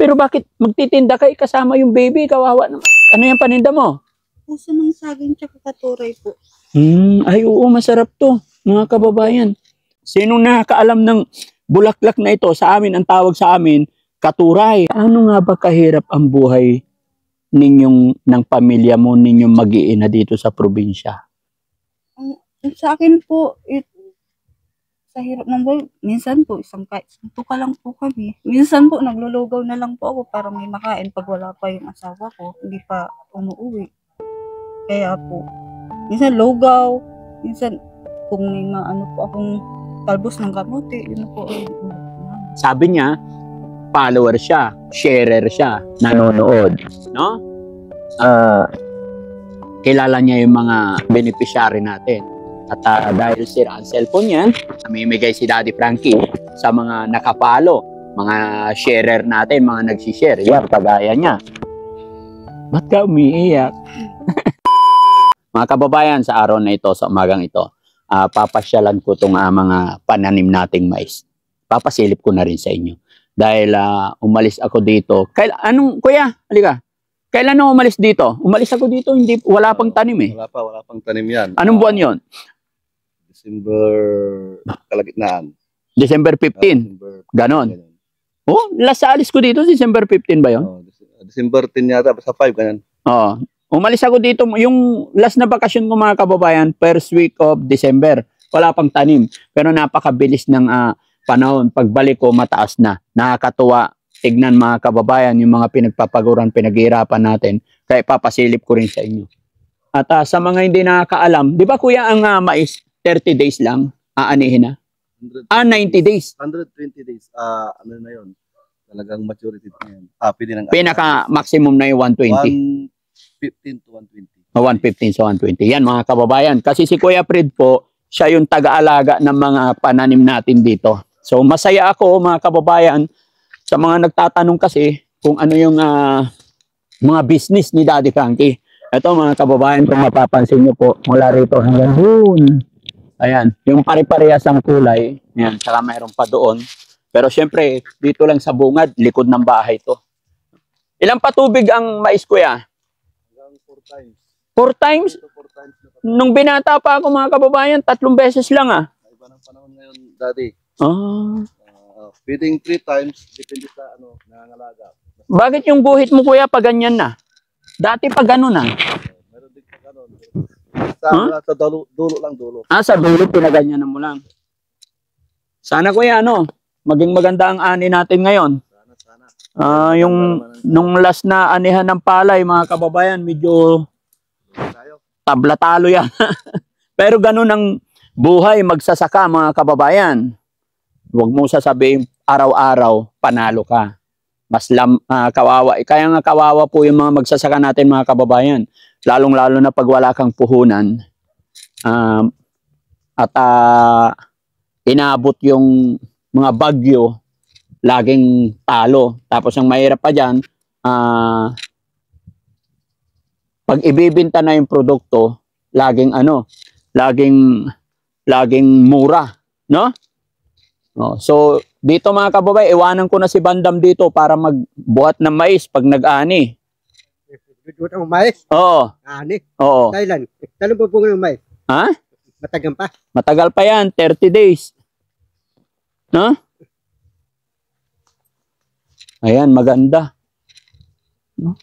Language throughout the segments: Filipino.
Pero bakit magtitinda kayo kasama yung baby? Kawawa naman. Ano yung paninda mo? Puso ng saging tsaka katuray po. Ay, oo, masarap to, mga kababayan. Sinong nakakaalam ng bulaklak na ito? Sa amin, ang tawag sa amin, katuray. Ano nga ba kahirap ang buhay ng pamilya mo, ninyong mag-iina dito sa probinsya? Ang sa akin po, sa hirap ng buhay, minsan po, isang tuka lang po kami. Minsan po, naglulugaw na lang po ako para may makain pag wala pa yung asawa ko, hindi pa umuwi. Kaya po, minsan lugaw, minsan kung may ano po akong talbos ng kamote, yun po. Sabi niya, follower siya, sharer siya, nanonood, no? Kilala niya yung mga beneficiary natin. At dahil sira ang cellphone niya, namimigay si Daddy Frankie sa mga nakapalo, mga sharer natin, mga nagsishare. Yan, kagaya niya. Ba't ka umiiyak? Mga kababayan, sa araw na ito, sa umagang ito, papasyalan ko itong mga pananim nating mais. Papasilip ko na rin sa inyo. Dahil umalis ako dito. Kuya, halika. Kailan ako umalis dito? Umalis ako dito, wala pang tanim eh. Wala pang tanim yan. Anong buwan yon? December kalagitnaan. December 15. Ganon. Oh, last alis ko dito, December 15 ba yon? December 10 yata, sa 5 ganun. Oo. Umalis ako dito, yung last na bakasyon ko mga kababayan, first week of December. Wala pang tanim. Pero napakabilis ng panahon. Pagbalik ko, mataas na. Nakakatuwa. Tignan mga kababayan, yung mga pinagpapaguran, pinaghihirapan natin. Kaya papasilip ko rin sa inyo. At sa mga hindi nakakaalam, di ba kuya ang mais, 30 days lang, aanihin na? 90 days. 120 days. Ano na yun? Talagang maturity na yun. Pwede ng Pinaka-maximum na yung 120. 115 to 120. 115 sa 120. Yan mga kababayan. Kasi si Kuya Fred po, siya yung taga-alaga ng mga pananim natin dito. So masaya ako mga kababayan sa mga nagtatanong kasi kung ano yung mga business ni Daddy Frankie. Ito mga kababayan, kung mapapansin nyo po, mula rito hanggang doon. Ayan, yung pare-parehas ang kulay. Ayan, saka mayroon pa doon. Pero syempre, dito lang sa bungad, likod ng bahay to. Ilang patubig ang mais kuya? Hanggang 4 times. 4 times? 4 times. Nung binata pa ako mga kababayan, 3 beses lang Iba ng panahon ngayon, Daddy. Feeding 3 times, depende sa nangangalaga. Bakit yung guhit mo kuya pag ganyan na? Dati pa gano'n na. Meron din pa gano'n. Sa dulo lang, dulo. Sa dulo, pinaganyan na mo lang. Sana kuya, maging maganda ang ani natin ngayon. Sana. Nung last na anihan ng palay, mga kababayan, medyo tabla-talo yan. Pero ganun ang buhay magsasaka, mga kababayan. Huwag mo sasabihin araw-araw, panalo ka. Mas kawawa. Kaya nga kawawa po yung mga magsasaka natin, mga kababayan. Lalong-lalo na pag wala kang puhunan. Inaabot yung mga bagyo, laging talo. Tapos ang mahirap pa dyan, pag ibibenta na yung produkto, laging mura, no? So dito mga kababay, iwanan ko na si Bandam dito para magbuhat ng mais pag nag-ani. Buhat ng mais? Oo. Ani? Oo. Thailand. Tanong po po ng mais? Ha? Matagal pa? Matagal pa yan, 30 days. No? Ayan, maganda. No?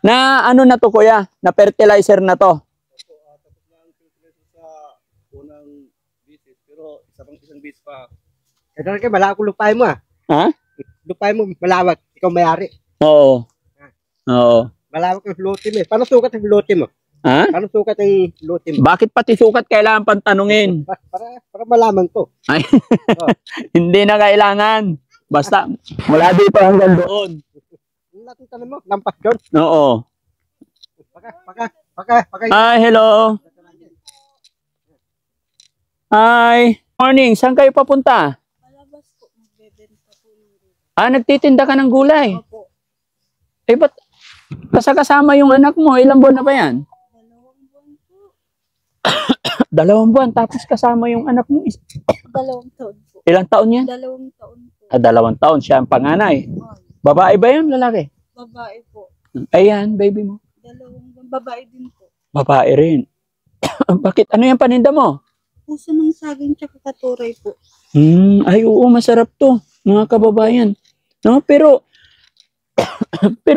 Na ano na to kuya? Na fertilizer na to? Tapos na ang fertilizer sa unang visit, pero isang visit pa. Ito na malawak ko lupay mo Ha? Lupay mo malawak, ikaw mayari. Oo. Oo. Malawak ang lote mo. Paano sukat ang lote mo? Ha? Paano sukat ang lote mo? Bakit pati sukat kailangan pang tanungin? Para malaman ko. Ay, hindi na kailangan. Basta mula dito hanggang doon. Natin tanong mo, lampas doon. Oo. Paka. Hi, hello. Hi. Morning, saan kayo papunta? Palabas po, magbebenta po ng Nagtitinda ka ng gulay. Opo. Ba't kasama yung anak mo? Ilang buwan na ba yan? 2 buwan po. 2 buwan, tapos kasama yung anak mo. 2 taon po. Ilang taon yan? 2 taon po. 2 taon. Siya ang panganay. Babae ba yun? Lalaki? Babae po. Ayan, baby mo. 2 babae din po. Babae rin. Bakit? Ano yung paninda mo? Puso ng saging tsaka katuray po. Ay, oo, masarap to, mga kababayan. No, pero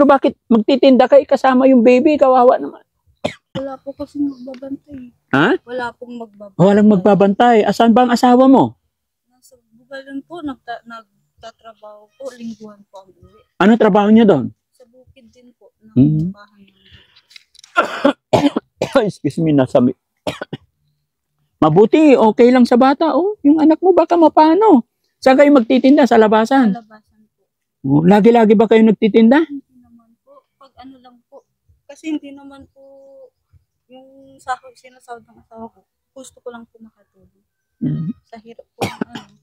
bakit magtitinda kayo kasama yung baby? Kawawa naman. Wala po kasi magbabantay. Ha? Wala pong magbabantay. Walang magbabantay. Asan ba ang asawa mo? Nasa Bugalan po, nagtatrabaho po, lingguhan po ang uwi. Ano trabaho niya doon? Sa bukid din po, Mhm. ng bahay ng Excuse me, nasami. Mabuti, okay lang sa bata. Oh, yung anak mo baka mapano. Saan kayo magtitinda? Sa labasan? labasan po. Oh, lagi-lagi ba kayo nagtitinda? Hindi naman po, pag ano lang po. Kasi hindi naman po yung sahod, sinasahod ng asawa ko. Gusto ko lang po makatulong. Sa hirap po ng ano.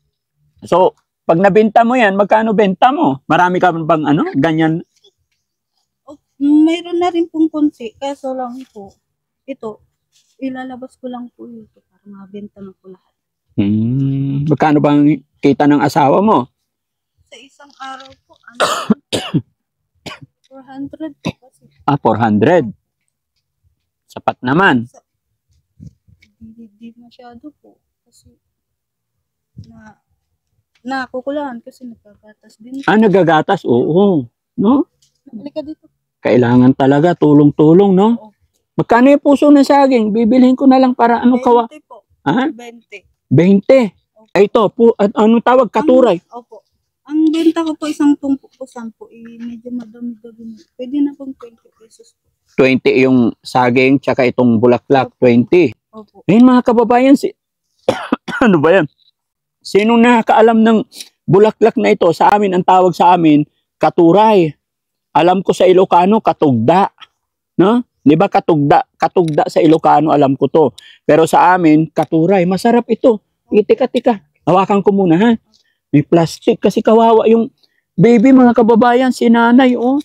So, pag nabenta mo yan, magkano benta mo? Marami ka bang ano? Ganyan? Oh, mayroon na rin pong konti, kaso lang po, ito, ilalabas ko lang po ito para mabenta na po lahat. Magkano bang kita ng asawa mo? Sa isang araw po, ano, 400 po kasi. 400. Sapat naman. Hindi masyado po. Kasi, nakukulangan kasi nagkagatas din. Nagagatas? Oo. No? Halika dito. Kailangan talaga tulong-tulong, no? Oo. Magkano yung puso ng saging? Bibilhin ko na lang para ano kawa? 20 po. Ha? 20. 20. Ay, ito, at anong tawag? Katuray. Opo. Ang benta ko po isang tumpok po 10. Medyo madami-dami. Pwede na pong 20 pesos po. 20 yung saging, tsaka itong bulaklak, 20. Opo. Ayun mga kababayan, ano ba yan? Sinong nakakaalam ng bulaklak na ito? Sa amin, ang tawag sa amin, katuray. Alam ko sa Ilocano, katugda. No? Di ba katugda? Katugda sa Ilocano, alam ko to. Pero sa amin, katuray. Masarap ito. Tika. Hawakan ko muna, ha? May plastic kasi kawawa yung baby, mga kababayan, si nanay, oh.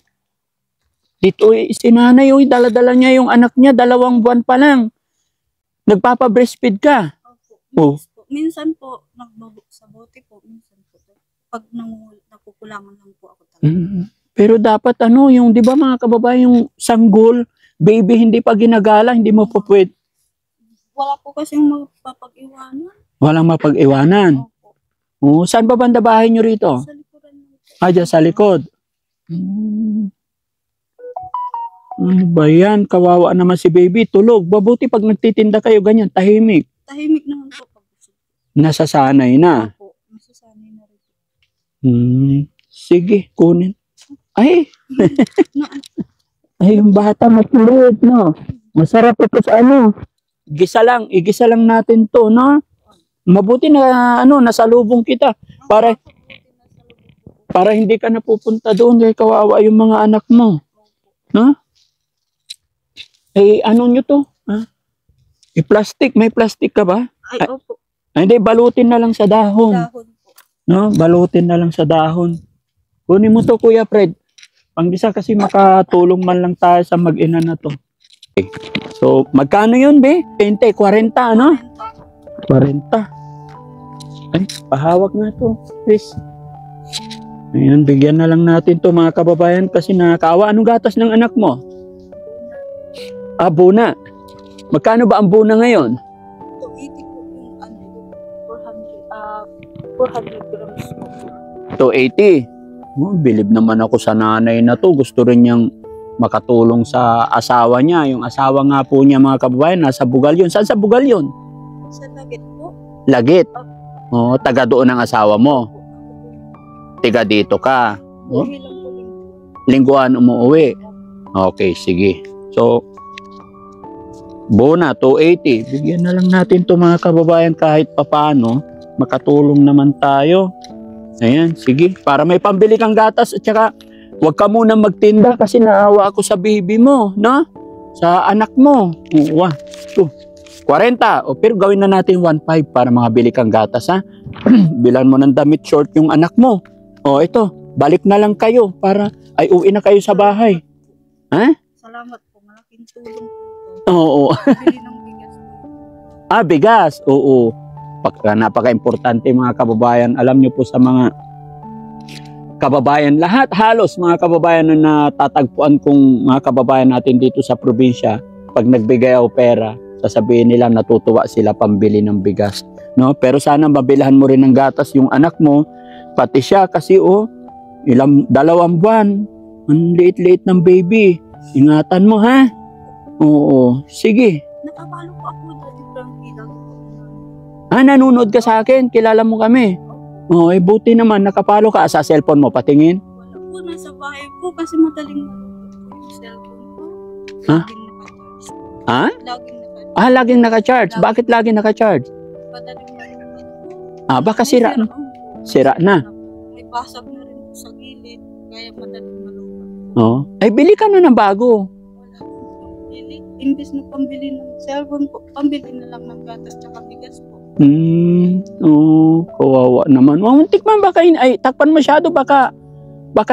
Dito, si nanay, oh, dala-dala niya yung anak niya, 2 buwan pa lang. Nagpapa-breastfeed ka. Opo. Oh. Minsan po, nagbabuk sa bote po. Minsan po. Pag nakukulangan lang po ako talaga. Pero dapat yung 'di ba mga kababayan, yung sanggol, baby hindi pa ginagala, hindi mo pa pwede. Wala po kasi magpapag-iwanan. Walang mapag-iwanan. Opo. Oh, saan ba banda bahay niyo rito? Sa likuran lang po. Diyan sa likod. Ano ba yan? Kawawa naman si baby. Tulog. Mabuti pag nagtitinda kayo ganyan, tahimik. Tahimik naman po pag gusto. Nasasanay na. Opo. Masasanay na rin. Sige, kunin. Ay, Na, ay yung bata matulog, no? Masarap ito sa ano. Igisa lang natin to, no? Mabuti na nasalubong kita para hindi ka napupunta doon kay kawawa yung mga anak mo. No? Eh ano nyo to? Ha? I-plastic, may plastic ka ba? ay, opo. Ay, hindi, balutin na lang sa dahon. Dahon po. No? Balutin na lang sa dahon. Kunin mo to, Kuya Fred. Panggisa kasi makatulong man lang tayo sa mag-ina na to. Okay. So, magkano yun, be? 20, 40, ano? 40. Ay, pahawak na to. Please. Ayan, bigyan na lang natin to mga kababayan kasi nakakaawa. Anong gatas ng anak mo? Buna. Magkano ba ang buna ngayon? 280 po yung 400 grams po. 280. Oh, bilib naman ako sa nanay na to. Gusto rin niyang makatulong sa asawa niya. Yung asawa nga po niya mga kababayan, nasa Bugalyon. Saan sa Bugalyon? Sa Lagit po. Lagit. Oh, taga doon ang asawa mo. Tiga dito ka. Oh, Uwi lang po lingguhan umuwi. Okay, sige. So, Bona, 280. Bigyan na lang natin to mga kababayan kahit papano. Makatulong naman tayo. Ayan, sige. Para may pambili kang gatas at saka huwag ka muna magtinda kasi naawa ako sa baby mo, no? Sa anak mo. 40. O, pero gawin na natin 1.5 para makabili kang gatas, ha? Bilan mo ng damit short yung anak mo. O, ito. Balik na lang kayo para ay uwi na kayo sa bahay. Ha? Salamat po. Malaking tulong po ito. Oo. Bili ng bigas po. Bigas. Oo. Napaka-importante mga kababayan. Alam nyo po sa mga kababayan, lahat halos mga kababayan na natatagpuan kong mga kababayan natin dito sa probinsya, pag nagbigay ako pera, sasabihin nila natutuwa sila pambili ng bigas. No? Pero sana mabilhan mo rin ng gatas yung anak mo, pati siya kasi dalawang buwan, ang liit-liit ng baby. Ingatan mo ha. Oo, sige. Nakapalo po ako dati Frankie lang. Nanonood ka sa akin, kilala mo kami. Oo, buti naman, nakapalo ka sa cellphone mo, patingin. Wala po, nasa bahay po kasi madaling malungkot po yung cellphone ko. Ha? Laging naka-charge. Ha? Laging naka-charge. Laging naka-charge. Bakit laging naka-charge? Madaling malungkot po. Baka sira na. Sira na. May basag na rin po sa gilid. Kaya madaling malungkot. Oo. Ay, bili ka na ng bago. Wala po pambili. Imbis na pambili ng cellphone po, pambili na lang ng gatas tsaka bigas po. Kawawa naman. Tikman baka takpan masyado, baka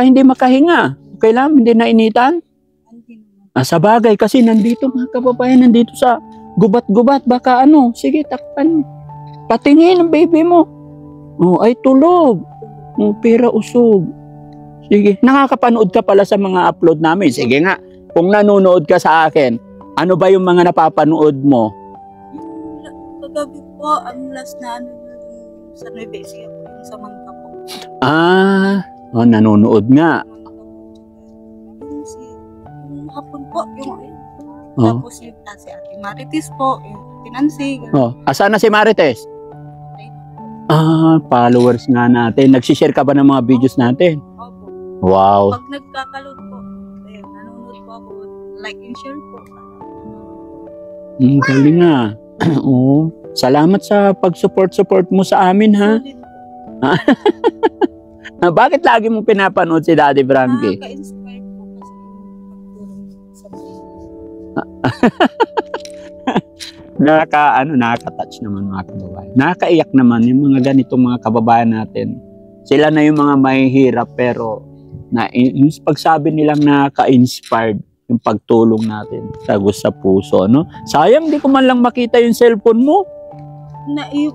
hindi makahinga. Okay lang, hindi nainitan. Hindi naman. Sa bagay, kasi nandito mga kababayan, nandito sa gubat-gubat, baka sige, takpan. Patingin ang baby mo. Ay tulog. Pera usog. Sige, nakakapanood ka pala sa mga upload namin. Sige nga, kung nanonood ka sa akin, ano ba yung mga napapanood mo? Yung kagabi po, ang last na yung sa Nueva Ecija po, yung sa Mangga po. Nanonood nga. Yung hapon po, yung Oh. tapos yung si Ate Marites po, yung Tinansi. Asan na si Marites? Followers nga natin. Nagsishare ka ba ng mga videos natin? Opo. Wow. Pag nagkakaload po, nanonood po ako, like and share po. Galing nga. Salamat sa pag-support mo sa amin, ha? Solid po. Bakit lagi mo pinapanood si Daddy Frankie? Nakaka-inspire po kasi pagtulong sa Nakaka-touch naman mga kababayan. Nakakaiyak naman yung mga ganitong mga kababayan natin. Sila na yung mga mahihirap pero yung pagsabi nilang nakaka-inspired yung pagtulong natin tagos sa puso, no? Sayang di ko man lang makita yung cellphone mo.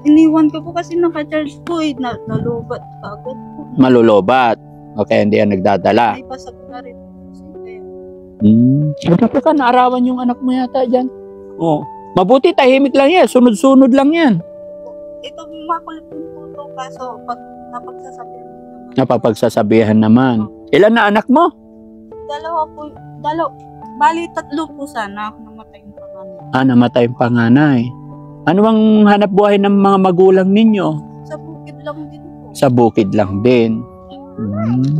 Iniwan ko po kasi naka-charge po nalubat agad po. Malulobat. Okay, hindi yan nagdadala. May pasag na rin po. Kaya, Bakit ka naarawan yung anak mo yata dyan? Mabuti tahimik lang yan. Sunod-sunod lang yan. ito makulit din po ito kaso pag napagsasabihan naman. Napapagsasabihan naman. Ilan na anak mo? Bali, 3 po sana ako namatay yung panganay. Namatay yung panganay. Ano ang hanap buhay ng mga magulang ninyo? Sa bukid lang din po. Sa bukid lang din.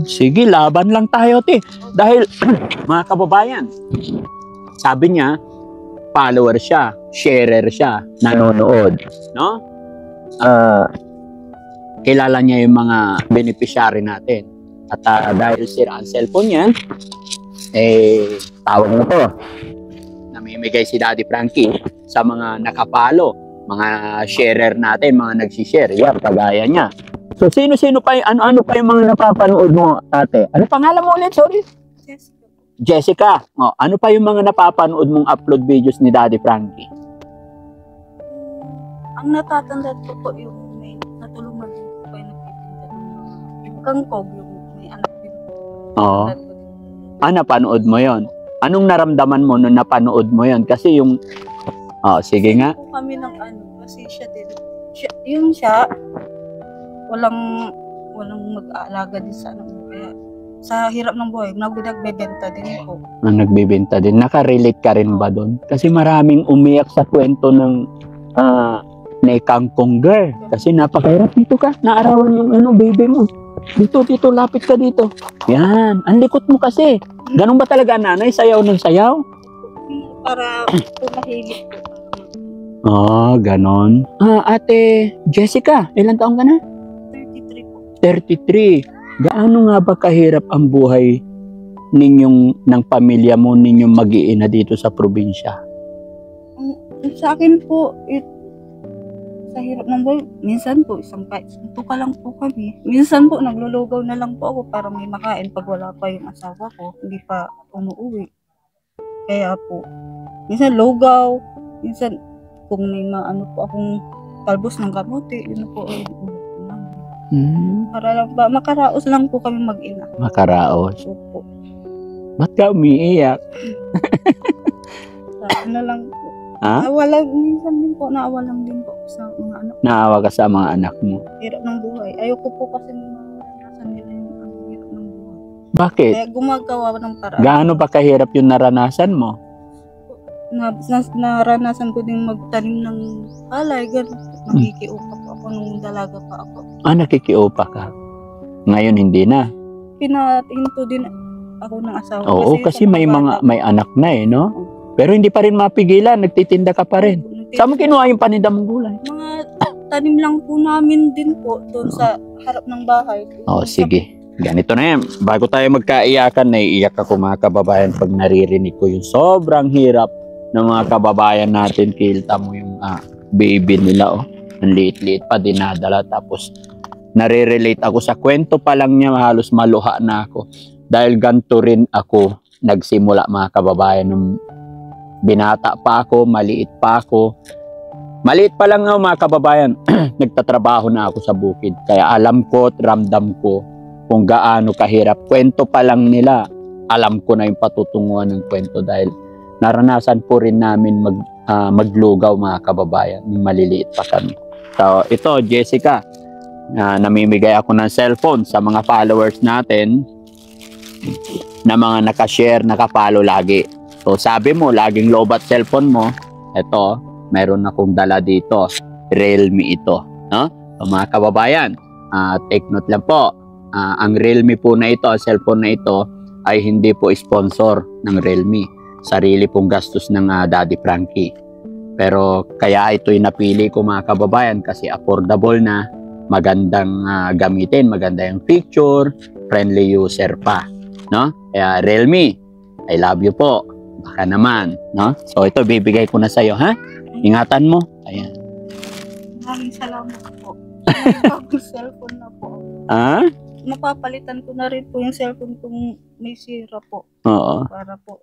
Sige, laban lang tayo, te. Dahil, mga kababayan, sabi niya, follower siya, sharer siya, nanonood. No? Kilala niya yung mga beneficiary natin. At dahil sira ang cellphone niya, tawag mo to. Namimigay si Daddy Frankie sa mga nakapalo, mga sharer natin, mga nagsishare. Yan, kagaya niya. So, sino-sino pa yung, ano pa yung mga napapanood mo, ate? Ano pangalan mo ulit? Sorry? Jessica. Ano pa yung mga napapanood mong upload videos ni Daddy Frankie? Ang natatanda ko po yung may natulungan din po kayo nagtitinda ng yung kangkog, yung may anak din po. Oo. Napanood mo yon? Anong naramdaman mo nung napanood mo yon? Kasi yung... sige nga. Po kami ng kasi siya din. Siya, walang mag-aalaga din sa kaya sa hirap ng buhay, nagbebenta din po. Nagbebenta din. Nakarelate ka rin ba doon? Kasi maraming umiyak sa kwento ng na kangkong girl. Kasi napakahirap. Dito ka, naarawan yung baby mo. Dito, lapit ka dito. Yan, ang likot mo kasi. Ganun ba talaga nanay? Sayaw ng sayaw? Para tumahimik po. Ganon. Ate Jessica, ilang taong ka na? 33 po. 33. Gaano nga ba kahirap ang buhay ng pamilya mo, ninyong mag-iina dito sa probinsya? Sa akin po, sa hirap ng buhay, minsan po, tuka lang po kami. Minsan po, naglulugaw na lang po ako para may makain pag wala pa yung asawa ko, hindi pa umuwi. Kaya po, minsan lugaw, minsan kung may po akong talbos ng kamote, yun po ay Para lang ba, makaraos lang po kami mag-ina. Makaraos. Opo. Ba't ka umiiyak? Ano lang po. Ha? Minsan din po, naawa lang din po sa mga anak. Naawa ka sa mga anak mo. Hirap ng buhay. Ayoko po kasi naranasan nila yung ang hirap ng buhay. Bakit? Kaya gumagawa ng paraan. Gaano ba kahirap yung naranasan mo? Naranasan ko din magtanim ng palay, gano'n. Nakikiupa po ako nung dalaga pa ako. Nakikiupa ka. Ngayon hindi na. Pinatinto din ako ng asawa. Oo, kasi may anak na eh, no? Pero hindi pa rin mapigilan, nagtitinda ka pa rin. Saan mo kinuha yung paninda mong gulay? Mga tanim lang po namin din po doon sa harap ng bahay. Sige. Ganito na yan. Bago tayo magkaiyakan, naiiyak ako mga kababayan pag naririnig ko yung sobrang hirap ng mga kababayan natin. Kilta mo yung baby nila, oh. Ang liit-liit pa, dinadala. Tapos, nare-relate ako sa kwento pa lang niya, halos maluha na ako. Dahil ganito rin ako nagsimula mga kababayan. Nung binata pa ako, maliit pa ako. Maliit pa lang ako mga kababayan, nagtatrabaho na ako sa bukid. Kaya alam ko at ramdam ko kung gaano kahirap. Kwento pa lang nila, alam ko na yung patutunguhan ng kwento dahil naranasan po rin namin maglugaw mga kababayan. Maliliit pa kami. So ito, Jessica, namimigay ako ng cellphone sa mga followers natin na mga nakashare, nakapalo lagi. So sabi mo, laging lobat cellphone mo. Ito, meron akong dala dito. Realme ito. No? So mga kababayan, take note lang po. Ang Realme po na ito, cellphone na ito, ay hindi po sponsor ng Realme. Sarili pong gastos ng Daddy Frankie. Pero kaya ito'y napili ko mga kababayan kasi affordable na, magandang gamitin, maganda yung picture, friendly user pa. No? Kaya Realme, I love you po. Baka naman. No? So ito, bibigay ko na sa'yo, ha? Ingatan mo. Ayan. Maraming salamat po. May bagong cellphone na po. Napapalitan ko na rin po yung cellphone kung may sira po. Oo. Para po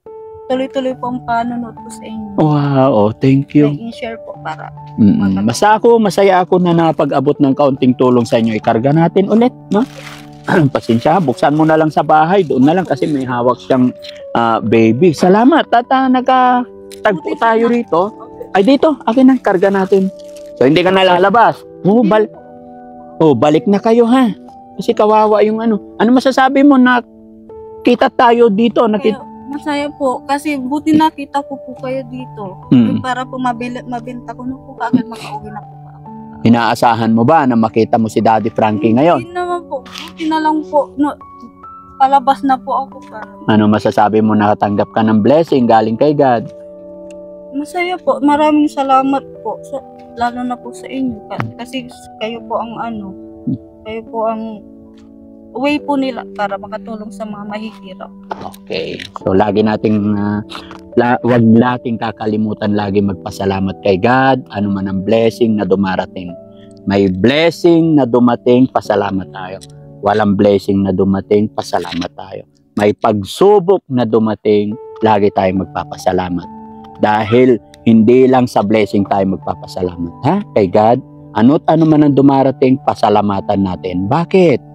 tuloy-tuloy po ang panonood ko sa inyo. Wow, thank you. May share po para. Masaya ako na napag-abot ng kaunting tulong sa inyo. Ikarga natin ulit, no? Pasensya, buksan mo na lang sa bahay. Doon na lang kasi may hawak siyang baby. Salamat, tata. Nagtagpo tayo rito. Ay, dito. Akin na, karga natin. So, hindi ka nalalabas. Balik na kayo, ha? Kasi kawawa yung ano. Ano masasabi mo na kita tayo dito? Kaya, masaya po. Kasi buti nakita ko po kayo dito. Para po mabenta ko na po kagad makauwi na po. Inaasahan mo ba na makita mo si Daddy Frankie ngayon? Hindi naman po. Buti na lang po. No, palabas na po ako. Ano masasabi mo, nakatanggap ka ng blessing galing kay God? Masaya po. Maraming salamat po. Lalo na po sa inyo. Kasi kayo po ang kayo po ang way po nila para makatulong sa mga mahihirap. Okay. So, lagi nating, wag nating kakalimutan lagi magpasalamat kay God. Ano man ang blessing na dumarating. May blessing na dumating, pasalamat tayo. Walang blessing na dumating, pasalamat tayo. May pagsubok na dumating, lagi tayong magpapasalamat. Dahil hindi lang sa blessing tayo magpapasalamat, ha? Kay God, ano't ano man ang dumarating, pasalamatan natin. Bakit?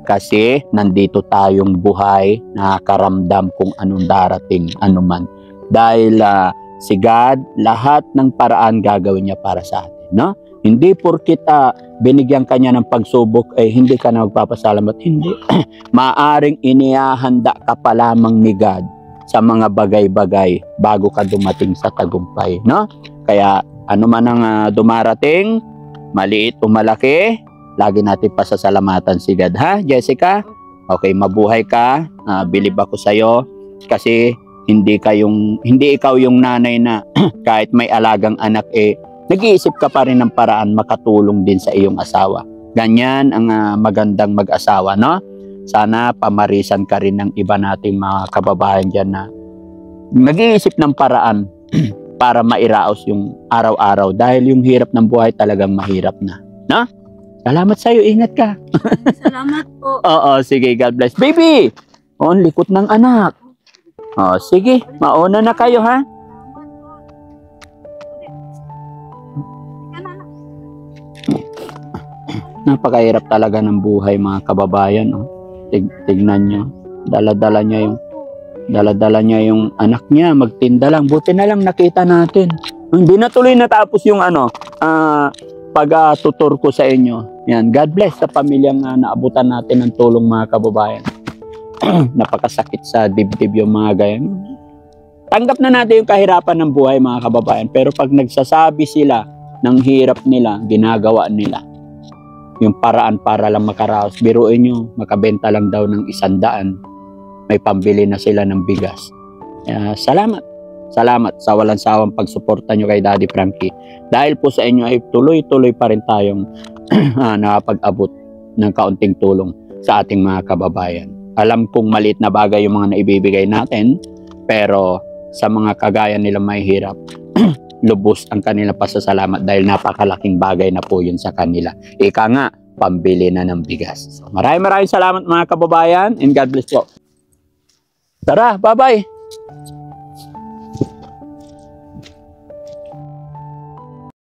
Kasi nandito tayong buhay, nakakaramdam kung anong darating, anuman. Dahil si God, lahat ng paraan gagawin niya para sa atin. No? Hindi porkit binigyan ka niya ng pagsubok, hindi ka na magpapasalamat. Hindi. Maaring inihahanda ka pa lamang ni God sa mga bagay-bagay bago ka dumating sa tagumpay. No? Kaya ano man ang dumarating, maliit o malaki, lagi natin pasasalamatan si God, ha, Jessica? Okay, mabuhay ka. Bilib ako sa'yo. Kasi hindi ikaw yung nanay na kahit may alagang anak, nag-iisip ka pa rin ng paraan makatulong din sa iyong asawa. Ganyan ang magandang mag-asawa, no? Sana pamarisan ka rin ng iba nating mga kababayan dyan na nag-iisip ng paraan para mairaos yung araw-araw. Dahil yung hirap ng buhay talagang mahirap na. No? Salamat sa'yo. Ingat ka. Salamat po. Oo, sige. God bless. Baby! On, likot ng anak. Sige. Mauna na kayo, ha? Salamat po. Napakahirap talaga ng buhay mga kababayan. Oh. Tignan nyo. Dala-dala niya yung anak niya. Magtinda lang. Buti na lang nakita natin. Hindi na tuloy natapos yung pag-tutor ko sa inyo. Yan. God bless sa pamilyang naabutan natin ng tulong mga kababayan. Napakasakit sa dibdib yung mga ganyan. Tanggap na natin yung kahirapan ng buhay mga kababayan. Pero pag nagsasabi sila ng hirap nila, ginagawa nila yung paraan para lang makaraos. Biruin nyo, makabenta lang daw ng 100. May pambili na sila ng bigas. Salamat. Salamat sa walang sawang pagsuporta nyo kay Daddy Frankie. Dahil po sa inyo ay tuloy-tuloy pa rin tayong nakapag-abot ng kaunting tulong sa ating mga kababayan. Alam kong maliit na bagay yung mga naibibigay natin, pero sa mga kagaya nila may hirap, lubos ang kanilang pasasalamat dahil napakalaking bagay na po yun sa kanila. Ika nga, pambili na ng bigas. So, maraming salamat mga kababayan and God bless po. Tara, bye-bye!